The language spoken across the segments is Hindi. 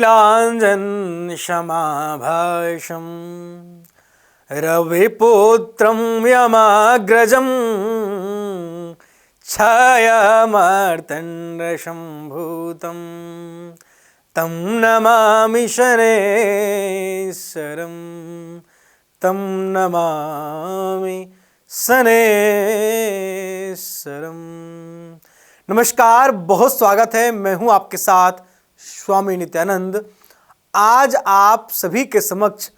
नीलाञ्जन शमाभाषं रविपुत्रं यमाग्रजं छायामार्तण्डशम्भूतं तं नमामि शनेश्वरं तं नमामि शनेश्वरं। नमस्कार, बहुत स्वागत है। मैं हूं आपके साथ स्वामी नित्यानंद। आज आप सभी के समक्ष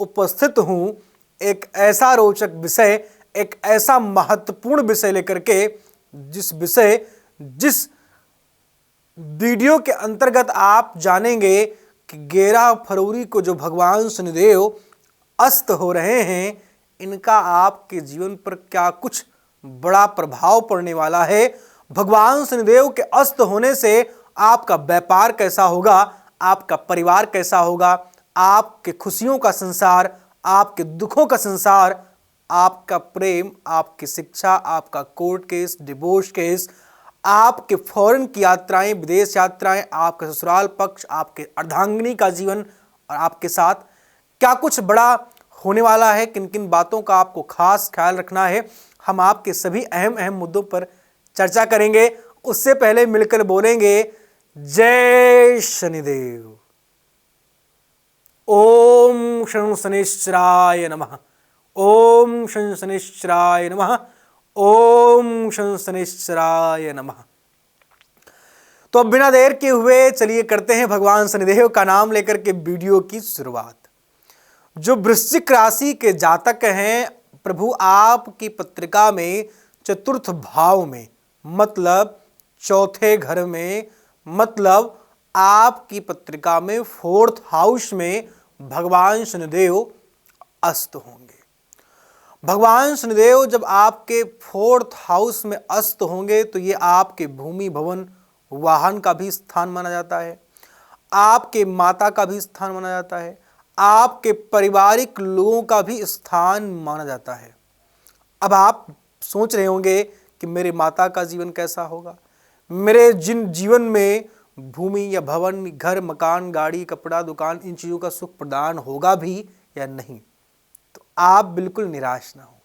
उपस्थित हूं एक ऐसा रोचक विषय, एक ऐसा महत्वपूर्ण विषय लेकर के, जिस वीडियो के अंतर्गत आप जानेंगे कि 11 फरवरी को जो भगवान शनिदेव अस्त हो रहे हैं, इनका आपके जीवन पर क्या कुछ बड़ा प्रभाव पड़ने वाला है। भगवान शनिदेव के अस्त होने से आपका व्यापार कैसा होगा, आपका परिवार कैसा होगा, आपके खुशियों का संसार, आपके दुखों का संसार, आपका प्रेम, आपकी शिक्षा, आपका कोर्ट केस, डिवोर्स केस, आपके फॉरेन की यात्राएं, विदेश यात्राएं, आपका ससुराल पक्ष, आपके अर्धांगिनी का जीवन और आपके साथ क्या कुछ बड़ा होने वाला है, किन किन बातों का आपको खास ख्याल रखना है। हम आपके सभी अहम मुद्दों पर चर्चा करेंगे। उससे पहले मिलकर बोलेंगे जय शनिदेव। ओम शं शनिश्चराय नमः। ओम शं शनिश्चराय नमः। ओम शं शनिश्चराय नमः। तो अब बिना देर के हुए चलिए करते हैं भगवान शनिदेव का नाम लेकर के वीडियो की शुरुआत। जो वृश्चिक राशि के जातक हैं, प्रभु आपकी पत्रिका में चतुर्थ भाव में, मतलब चौथे घर में, मतलब आपकी पत्रिका में 4th हाउस में भगवान शनिदेव अस्त होंगे। भगवान शनिदेव जब आपके 4th हाउस में अस्त होंगे तो ये आपके भूमि, भवन, वाहन का भी स्थान माना जाता है, आपके माता का भी स्थान माना जाता है, आपके पारिवारिक लोगों का भी स्थान माना जाता है। अब आप सोच रहे होंगे कि मेरे माता का जीवन कैसा होगा, मेरे जिन जीवन में भूमि या भवन, घर, मकान, गाड़ी, कपड़ा, दुकान, इन चीज़ों का सुख प्रदान होगा भी या नहीं। तो आप बिल्कुल निराश ना हो।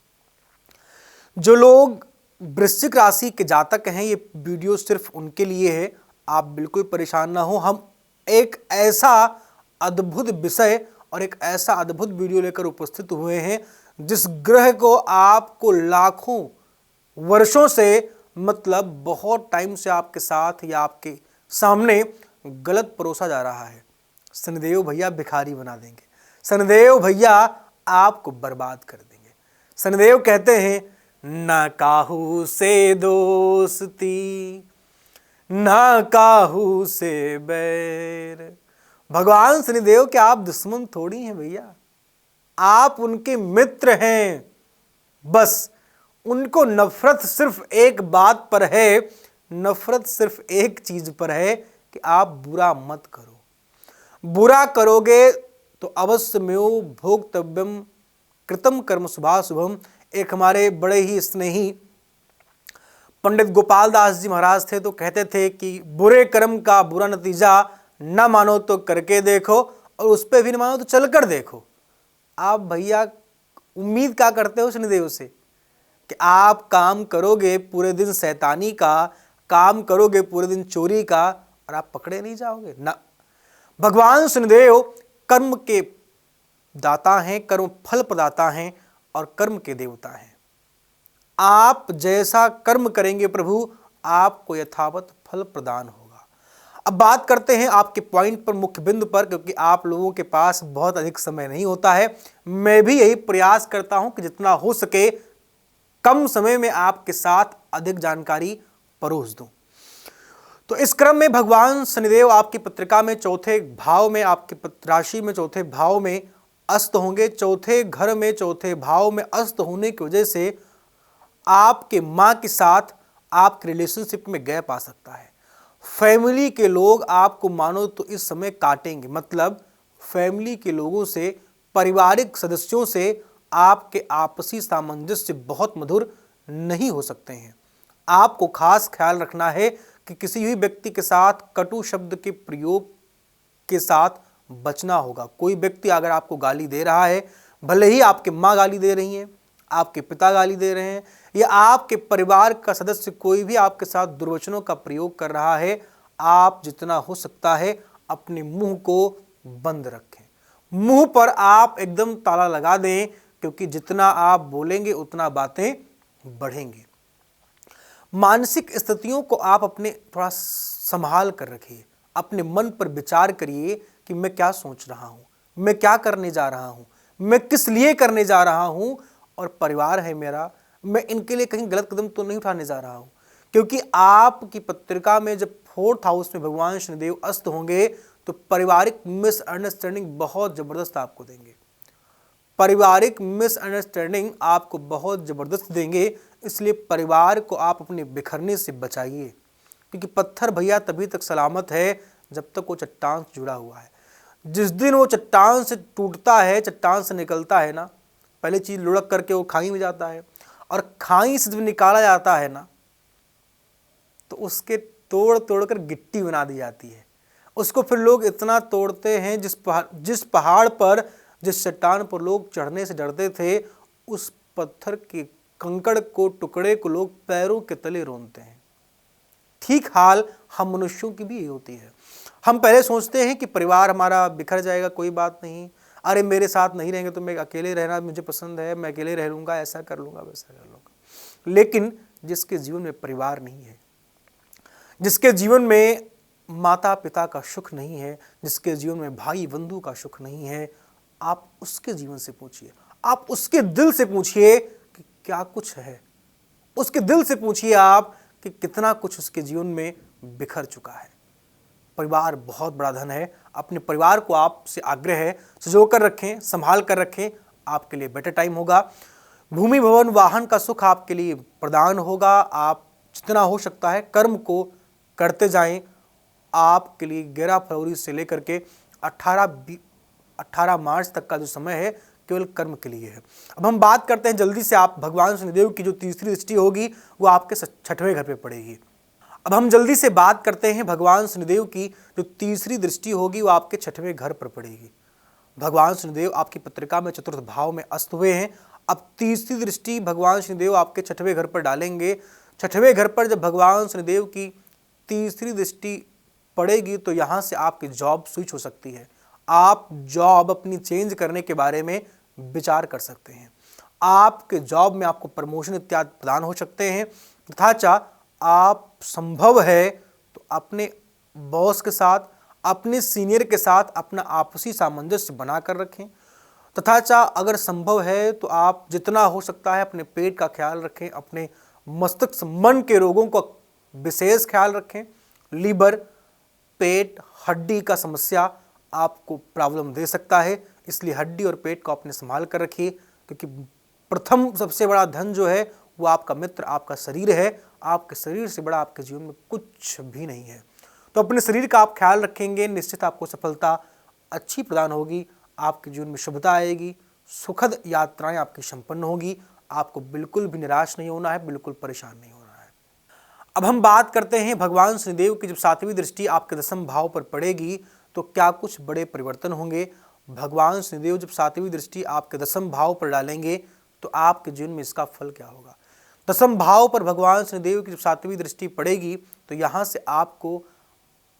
जो लोग वृश्चिक राशि के जातक हैं, ये वीडियो सिर्फ उनके लिए है। आप बिल्कुल परेशान ना हो। हम एक ऐसा अद्भुत विषय और एक ऐसा अद्भुत वीडियो लेकर उपस्थित हुए हैं, जिस ग्रह को आपको लाखों वर्षों से, मतलब बहुत टाइम से आपके साथ या आपके सामने गलत परोसा जा रहा है। शनिदेव भैया भिखारी बना देंगे, शनिदेव भैया आपको बर्बाद कर देंगे। शनिदेव कहते हैं ना काहू से दोस्ती, ना काहू से बैर। भगवान शनिदेव के आप दुश्मन थोड़ी हैं भैया, आप उनके मित्र हैं। बस उनको नफरत सिर्फ एक बात पर है, नफरत सिर्फ एक चीज पर है कि आप बुरा मत करो। बुरा करोगे तो अवश्य में भोक्तव्यम कृतम कर्म शुभाशुभम। एक हमारे बड़े ही स्नेही पंडित गोपाल दास जी महाराज थे, तो कहते थे कि बुरे कर्म का बुरा नतीजा न मानो तो करके देखो, और उस पर भी न मानो तो चलकर देखो। आप भैया उम्मीद क्या करते हो शनिदेव से कि आप काम करोगे पूरे दिन शैतानी का, काम करोगे पूरे दिन चोरी का, और आप पकड़े नहीं जाओगे ना। भगवान शनिदेव कर्म के दाता हैं, कर्म फल प्रदाता हैं और कर्म के देवता हैं। आप जैसा कर्म करेंगे प्रभु आपको यथावत फल प्रदान होगा। अब बात करते हैं आपके पॉइंट पर, मुख्य बिंदु पर, क्योंकि आप लोगों के पास बहुत अधिक समय नहीं होता है। मैं भी यही प्रयास करता हूं कि जितना हो सके कम समय में आपके साथ अधिक जानकारी परोस दूं। तो इस क्रम में भगवान शनिदेव आपकी पत्रिका में चौथे भाव में, आपकी राशि में चौथे भाव में अस्त होंगे। चौथे घर में, चौथे भाव में अस्त होने की वजह से आपके मां के साथ आपके रिलेशनशिप में गैप आ सकता है। फैमिली के लोग आपको मानो तो इस समय काटेंगे, मतलब फैमिली के लोगों से, पारिवारिक सदस्यों से आपके आपसी सामंजस्य बहुत मधुर नहीं हो सकते हैं। आपको खास ख्याल रखना है कि किसी भी व्यक्ति के साथ कटु शब्द के प्रयोग के साथ बचना होगा। कोई व्यक्ति अगर आपको गाली दे रहा है, भले ही आपकी माँ गाली दे रही हैं, आपके पिता गाली दे रहे हैं, या आपके परिवार का सदस्य कोई भी आपके साथ दुर्वचनों का प्रयोग कर रहा है, आप जितना हो सकता है अपने मुंह को बंद रखें। मुंह पर आप एकदम ताला लगा दें, क्योंकि जितना आप बोलेंगे उतना बातें बढ़ेंगे। मानसिक स्थितियों को आप अपने थोड़ा संभाल कर रखिए। अपने मन पर विचार करिए कि मैं क्या सोच रहा हूँ, मैं क्या करने जा रहा हूँ, मैं किस लिए करने जा रहा हूँ, और परिवार है मेरा, मैं इनके लिए कहीं गलत कदम तो नहीं उठाने जा रहा हूँ। क्योंकि आपकी पत्रिका में जब 4th हाउस में भगवान शनिदेव अस्त होंगे तो पारिवारिक मिसअंडरस्टैंडिंग बहुत जबरदस्त आपको देंगे। पारिवारिक मिसअंडरस्टैंडिंग आपको बहुत जबरदस्त देंगे, इसलिए परिवार को आप अपने बिखरने से बचाइए। क्योंकि पत्थर भैया तभी तक सलामत है जब तक वो चट्टान से जुड़ा हुआ है। जिस दिन वो चट्टान से टूटता है, चट्टान से निकलता है ना, पहले चीज लुढ़क करके वो खाई में जाता है, और खाई से जब निकाला जाता है ना, तो उसके तोड़ तोड़ कर गिट्टी बना दी जाती है। उसको फिर लोग इतना तोड़ते हैं, जिस पहाड़ पर, जिस चट्टान पर लोग चढ़ने से डरते थे, उस पत्थर के कंकड़ को, टुकड़े को लोग पैरों के तले रोनते हैं। ठीक हाल हम मनुष्यों की भी यही होती है। हम पहले सोचते हैं कि परिवार हमारा बिखर जाएगा, कोई बात नहीं, अरे मेरे साथ नहीं रहेंगे तो मैं अकेले रहना मुझे पसंद है, मैं अकेले रह लूँगा, ऐसा कर लूँगा, वैसा कर लूँगा। लेकिन जिसके जीवन में परिवार नहीं है, जिसके जीवन में माता पिता का सुख नहीं है, जिसके जीवन में भाई बंधु का सुख नहीं है, आप उसके जीवन से पूछिए, आप उसके दिल से पूछिए कि क्या कुछ है। उसके दिल से पूछिए आप कि कितना कुछ उसके जीवन में बिखर चुका है। परिवार बहुत बड़ा धन है। अपने परिवार को आपसे आग्रह है सजो कर रखें, संभाल कर रखें, आपके लिए बेटर टाइम होगा। भूमि भवन वाहन का सुख आपके लिए प्रदान होगा। आप जितना हो सकता है कर्म को करते जाएं। आपके लिए 11 फरवरी से लेकर के 18 मार्च तक का जो समय है केवल कर्म के लिए है। अब हम बात करते हैं जल्दी से, आप भगवान शनिदेव की जो तीसरी दृष्टि होगी वो आपके 6ठवें घर पे पड़ेगी। अब हम जल्दी से बात करते हैं भगवान शनिदेव की जो तीसरी दृष्टि होगी वो आपके 6ठवें घर पर पड़ेगी। भगवान शनिदेव आपकी पत्रिका में 4th भाव में अस्त हुए हैं। अब तीसरी दृष्टि भगवान शनिदेव आपके 6ठवें घर पर डालेंगे। 6ठवें घर पर जब भगवान शनिदेव की तीसरी दृष्टि पड़ेगी तो यहाँ से आपकी जॉब स्विच हो सकती है। आप जॉब अपनी चेंज करने के बारे में विचार कर सकते हैं। आपके जॉब में आपको प्रमोशन इत्यादि प्रदान हो सकते हैं। तथा आप संभव है तो अपने बॉस के साथ, अपने सीनियर के साथ अपना आपसी सामंजस्य बनाकर रखें। तथा अगर संभव है तो आप जितना हो सकता है अपने पेट का ख्याल रखें, अपने मस्तिष्क मन के रोगों का विशेष ख्याल रखें। लीवर, पेट, हड्डी का समस्या आपको प्रॉब्लम दे सकता है, इसलिए हड्डी और पेट को अपने संभाल कर रखिए। क्योंकि प्रथम सबसे बड़ा धन जो है वो आपका मित्र, आपका शरीर है। आपके शरीर से बड़ा आपके जीवन में कुछ भी नहीं है। तो अपने शरीर का आप ख्याल रखेंगे, निश्चित आपको सफलता अच्छी प्रदान होगी। आपके जीवन में शुभता आएगी, सुखद यात्राएं आपकी संपन्न होगी। आपको बिल्कुल भी निराश नहीं होना है, बिल्कुल परेशान नहीं होना है। अब हम बात करते हैं भगवान शनिदेव की जब 7वीं दृष्टि आपके 10वें भाव पर पड़ेगी तो क्या कुछ बड़े परिवर्तन होंगे। भगवान शनिदेव जब 7वीं दृष्टि आपके 10वें भाव पर डालेंगे तो आपके जीवन में इसका फल क्या होगा। 10वें भाव पर भगवान शनिदेव की जब 7वीं दृष्टि पड़ेगी तो यहाँ से आपको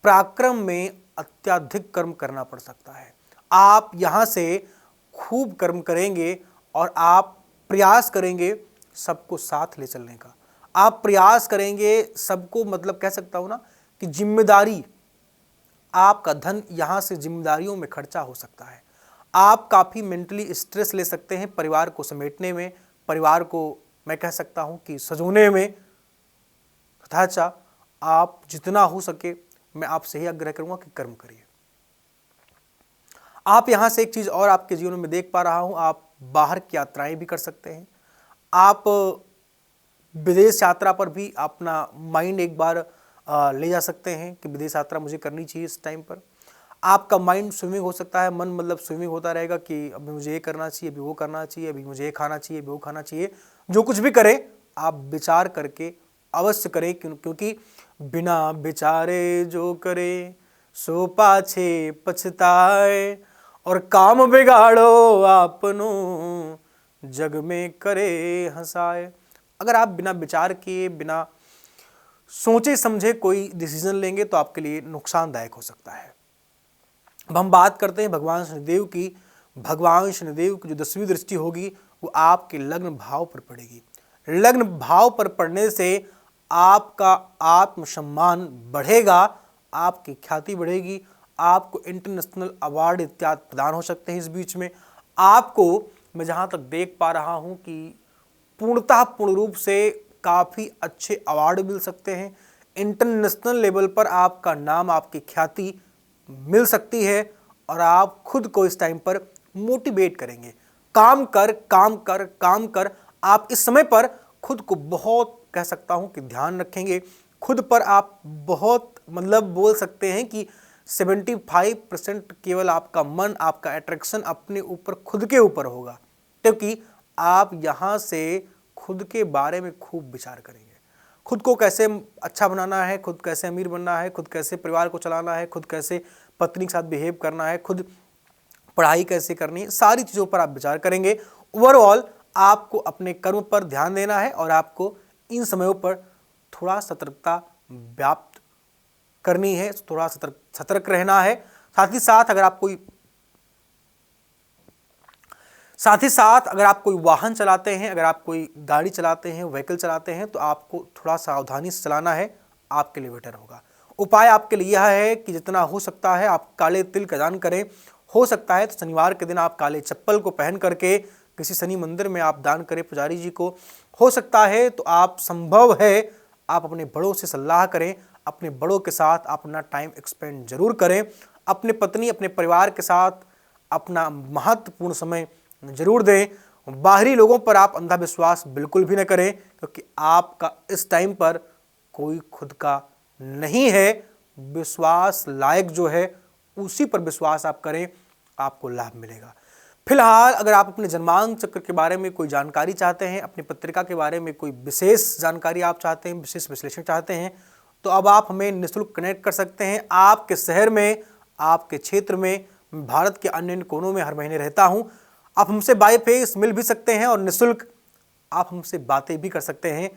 पराक्रम में अत्यधिक कर्म करना पड़ सकता है। आप यहाँ से खूब कर्म करेंगे और आप प्रयास करेंगे सबको साथ ले चलने का। आप प्रयास करेंगे सबको, मतलब कह सकता हूँ ना कि जिम्मेदारी, आपका धन यहाँ से जिम्मेदारियों में खर्चा हो सकता है। आप काफ़ी मेंटली स्ट्रेस ले सकते हैं परिवार को समेटने में, परिवार को मैं कह सकता हूँ कि सजोने में। तथा आप जितना हो सके मैं आपसे ही आग्रह करूँगा कि कर्म करिए। आप यहाँ से एक चीज़ और आपके जीवन में देख पा रहा हूँ, आप बाहर की यात्राएं भी कर सकते हैं। आप विदेश यात्रा पर भी अपना माइंड एक बार ले जा सकते हैं कि विदेश यात्रा मुझे करनी चाहिए इस टाइम पर। आपका माइंड स्विमिंग हो सकता है, मन मतलब स्विमिंग होता रहेगा कि अभी मुझे ये करना चाहिए, अभी वो करना चाहिए, अभी मुझे ये खाना चाहिए, अभी वो खाना चाहिए। जो कुछ भी करें आप विचार करके अवश्य करें, क्योंकि बिना विचारे जो करे सो पाछे पछताए। और काम बिगाड़ो आपनो, जग में करे हंसाए। अगर आप बिना विचार किए, बिना सोचे समझे कोई डिसीजन लेंगे तो आपके लिए नुकसानदायक हो सकता है। अब हम बात करते हैं भगवान शनिदेव की। भगवान शनिदेव की जो 10वीं दृष्टि होगी वो आपके लग्न भाव पर पड़ेगी। लग्न भाव पर पड़ने से आपका आत्मसम्मान बढ़ेगा, आपकी ख्याति बढ़ेगी, आपको इंटरनेशनल अवार्ड इत्यादि प्रदान हो सकते हैं। इस बीच में आपको, मैं जहां तक देख पा रहा हूं कि पूर्ण रूप से काफ़ी अच्छे अवार्ड मिल सकते हैं। इंटरनेशनल लेवल पर आपका नाम, आपकी ख्याति मिल सकती है और आप खुद को इस टाइम पर मोटिवेट करेंगे। काम कर काम कर काम कर। आप इस समय पर खुद को बहुत, कह सकता हूं कि ध्यान रखेंगे। खुद पर आप बहुत, मतलब बोल सकते हैं कि 75% केवल आपका मन, आपका अट्रैक्शन अपने ऊपर, खुद के ऊपर होगा, क्योंकि आप यहाँ से खुद के बारे में खूब विचार करेंगे। खुद को कैसे अच्छा बनाना है, खुद कैसे अमीर बनना है, खुद कैसे परिवार को चलाना है, खुद कैसे पत्नी के साथ बिहेव करना है, खुद पढ़ाई कैसे करनी है, सारी चीज़ों पर आप विचार करेंगे। ओवरऑल आपको अपने कर्म पर ध्यान देना है और आपको इन समयों पर थोड़ा सतर्कता व्याप्त करनी है, थोड़ा सतर्क रहना है। साथ ही साथ अगर आप कोई वाहन चलाते हैं, अगर आप कोई गाड़ी चलाते हैं, व्हीकल चलाते हैं, तो आपको थोड़ा सावधानी से चलाना है, आपके लिए बेटर होगा। उपाय आपके लिए यह है कि जितना हो सकता है आप काले तिल का दान करें। हो सकता है तो शनिवार के दिन आप काले चप्पल को पहन करके किसी शनि मंदिर में आप दान करें पुजारी जी को। हो सकता है तो आप, संभव है, आप अपने बड़ों से सलाह करें, अपने बड़ों के साथ अपना टाइम एक्सपेंड जरूर करें। अपने पत्नी, अपने परिवार के साथ अपना महत्वपूर्ण समय जरूर दें। बाहरी लोगों पर आप अंधविश्वास बिल्कुल भी न करें, क्योंकि आपका इस टाइम पर कोई खुद का नहीं है। विश्वास लायक जो है उसी पर विश्वास आप करें, आपको लाभ मिलेगा। फिलहाल अगर आप अपने जन्मांक चक्र के बारे में कोई जानकारी चाहते हैं, अपनी पत्रिका के बारे में कोई विशेष जानकारी आप चाहते हैं, विशेष विश्लेषण चाहते हैं, तो अब आप हमें निःशुल्क कनेक्ट कर सकते हैं। आपके शहर में, आपके क्षेत्र में, भारत के अन्य कोनों में हर महीने रहता हूं। आप हमसे बाय फेस मिल भी सकते हैं और निःशुल्क आप हमसे बातें भी कर सकते हैं।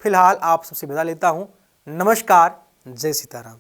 फिलहाल आप सबसे विदा लेता हूं। नमस्कार, जय सीताराम।